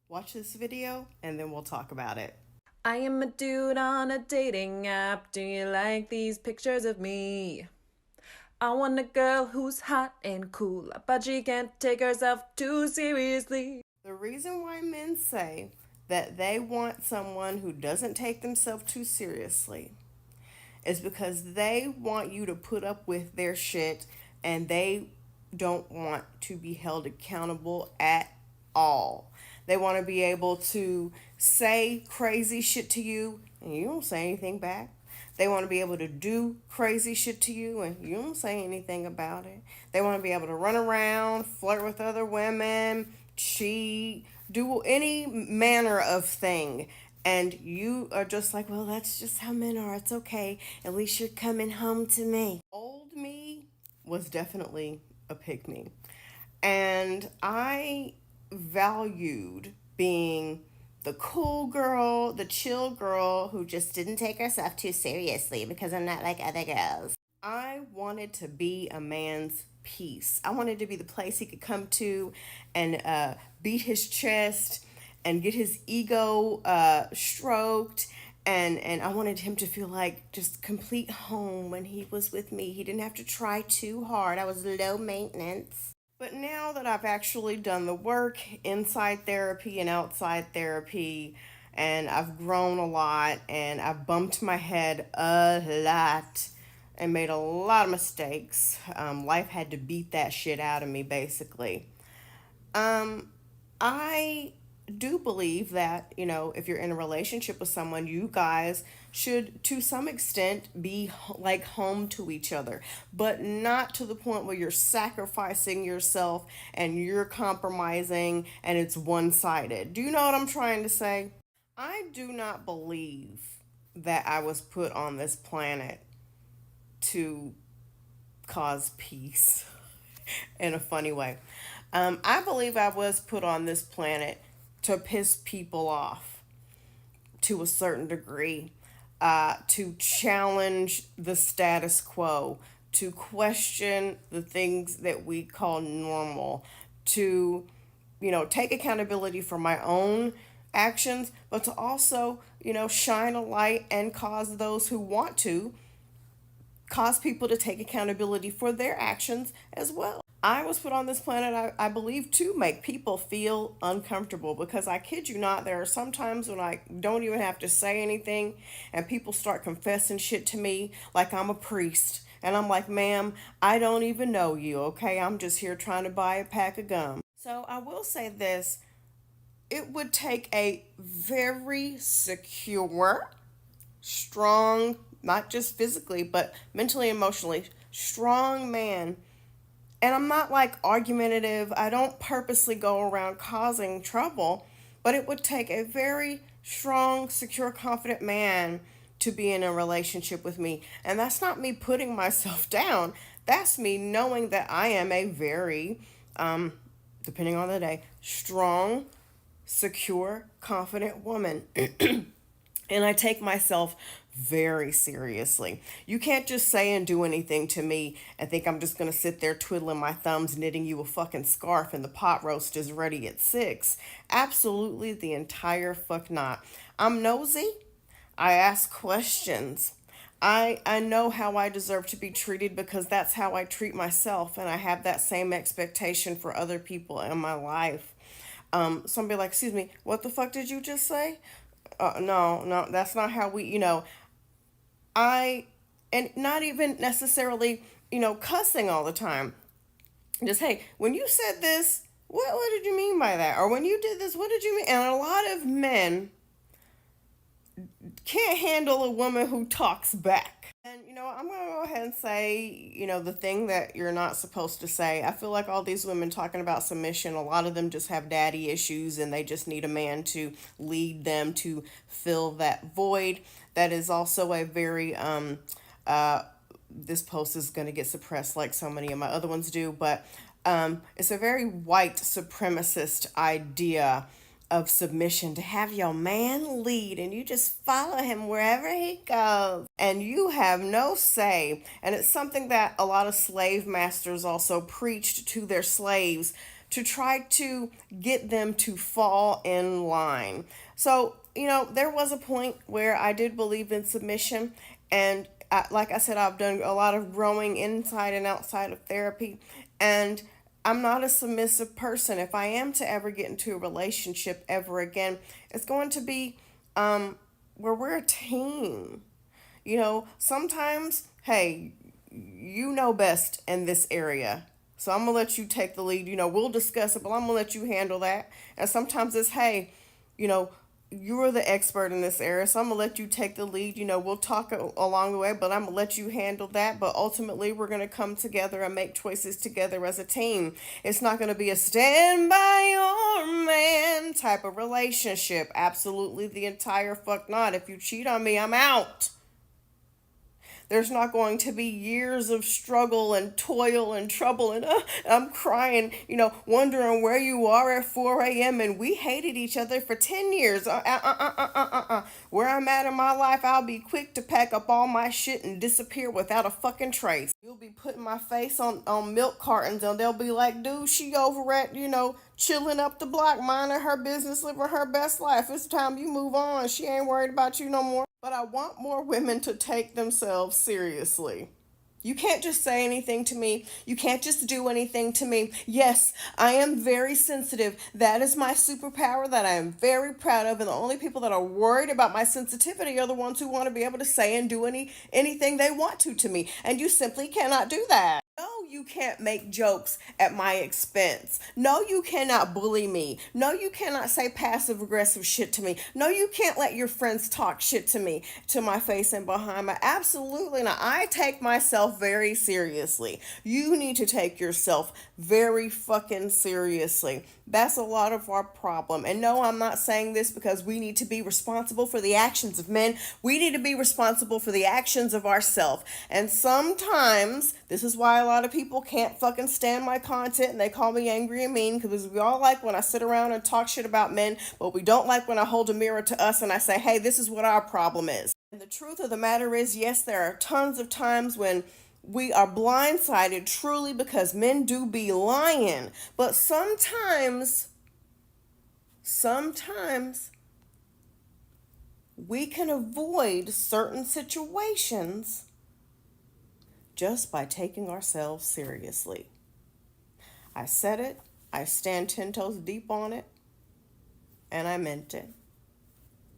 Watch this video and then we'll talk about it. I am a dude on a dating app. Do you like these pictures of me? I want a girl who's hot and cool, but she can't take herself too seriously. The reason why men say that they want someone who doesn't take themselves too seriously is because they want you to put up with their shit and they don't want to be held accountable at all. They want to be able to say crazy shit to you and you don't say anything back. They want to be able to do crazy shit to you and you don't say anything about it. They want to be able to run around, flirt with other women, cheat, do any manner of thing. And you are just like, well, that's just how men are. It's okay. At least you're coming home to me. Old me was definitely a pick me. And I valued being the cool girl, the chill girl who just didn't take herself too seriously because I'm not like other girls. I wanted to be a man's peace. I wanted to be the place he could come to and beat his chest and get his ego stroked. And I wanted him to feel like just complete home when he was with me. He didn't have to try too hard. I was low maintenance. But now that I've actually done the work inside therapy and outside therapy, and I've grown a lot, and I've bumped my head a lot, and made a lot of mistakes. Life had to beat that shit out of me, basically. I do believe that, if you're in a relationship with someone, you guys should, to some extent, be like home to each other, but not to the point where you're sacrificing yourself and you're compromising and it's one sided. Do you know what I'm trying to say? I do not believe that I was put on this planet to cause peace in a funny way. I believe I was put on this planet to piss people off to a certain degree, to challenge the status quo, to question the things that we call normal, to, take accountability for my own actions, but to also, shine a light and cause those who want to cause people to take accountability for their actions as well. I was put on this planet, I believe, to make people feel uncomfortable because I kid you not, there are some times when I don't even have to say anything and people start confessing shit to me like I'm a priest. And I'm like, ma'am, I don't even know you, okay? I'm just here trying to buy a pack of gum. So I will say this, it would take a very secure, strong, not just physically, but mentally, emotionally, strong man. And I'm not like argumentative. I don't purposely go around causing trouble, but it would take a very strong, secure, confident man to be in a relationship with me. And that's not me putting myself down. That's me knowing that I am a very, depending on the day, strong, secure, confident woman. And I take myself very seriously. You can't just say and do anything to me and think I'm just going to sit there twiddling my thumbs, knitting you a fucking scarf, and the pot roast is ready at 6. Absolutely the entire fuck not. I'm nosy. I ask questions. I know how I deserve to be treated because that's how I treat myself, and I have that same expectation for other people in my life. Somebody like, excuse me, what the fuck did you just say? No, that's not how we, and not even necessarily, cussing all the time. Just, hey, when you said this, what did you mean by that? Or when you did this, what did you mean? And a lot of men can't handle a woman who talks back. And, I'm going to go ahead and say, the thing that you're not supposed to say. I feel like all these women talking about submission, a lot of them just have daddy issues and they just need a man to lead them to fill that void. That is also a very, this post is going to get suppressed like so many of my other ones do, but it's a very white supremacist idea of submission, to have your man lead and you just follow him wherever he goes and you have no say. And it's something that a lot of slave masters also preached to their slaves to try to get them to fall in line. So, there was a point where I did believe in submission, and like I said, I've done a lot of growing inside and outside of therapy, and I'm not a submissive person. If I am to ever get into a relationship ever again, it's going to be where we're a team. Sometimes, hey, you know best in this area. So I'm gonna let you take the lead. We'll discuss it, but I'm gonna let you handle that. And sometimes it's, hey, you know, you're the expert in this area, so I'm gonna let you take the lead. We'll talk along the way, but I'm gonna let you handle that. But ultimately, we're gonna come together and make choices together as a team. It's not gonna be a stand by your man type of relationship. Absolutely, the entire fuck not. If you cheat on me, I'm out. There's not going to be years of struggle and toil and trouble and I'm crying, wondering where you are at 4 a.m. and we hated each other for 10 years. Where I'm at in my life, I'll be quick to pack up all my shit and disappear without a fucking trace. You'll be putting my face on milk cartons and they'll be like, dude, she over at, chilling up the block, minding her business, living her best life. It's time you move on. She ain't worried about you no more. But I want more women to take themselves seriously. You can't just say anything to me. You can't just do anything to me. Yes, I am very sensitive. That is my superpower that I am very proud of. And the only people that are worried about my sensitivity are the ones who want to be able to say and do anything they want to me. And you simply cannot do that. No, you can't make jokes at my expense. No, you cannot bully me. No, you cannot say passive aggressive shit to me. No, you can't let your friends talk shit to me, to my face and behind my. Absolutely not. I take myself very seriously. You need to take yourself very fucking seriously. That's a lot of our problem. And no, I'm not saying this because we need to be responsible for the actions of men. We need to be responsible for the actions of ourselves. And sometimes, this is why a lot of people can't fucking stand my content and they call me angry and mean, because we all like when I sit around and talk shit about men, but we don't like when I hold a mirror to us and I say, hey, this is what our problem is. And the truth of the matter is, yes, there are tons of times when we are blindsided truly because men do be lying. But sometimes we can avoid certain situations just by taking ourselves seriously. I said it, I stand 10 toes deep on it, and I meant it.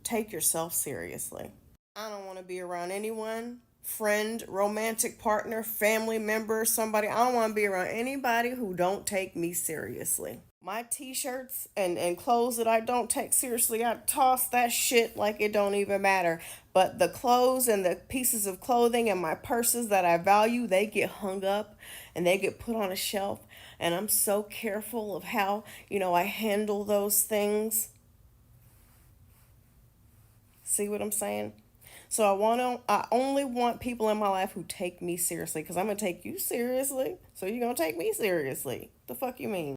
Take yourself seriously. I don't want to be around anyone, friend, romantic partner, family member, somebody. I don't want to be around anybody who don't take me seriously. My t-shirts and clothes that I don't take seriously, I toss that shit like it don't even matter. But the clothes and the pieces of clothing and my purses that I value, they get hung up and they get put on a shelf. And I'm so careful of how, I handle those things. See what I'm saying? So I only want people in my life who take me seriously, because I'm going to take you seriously. So you're going to take me seriously. The fuck you mean?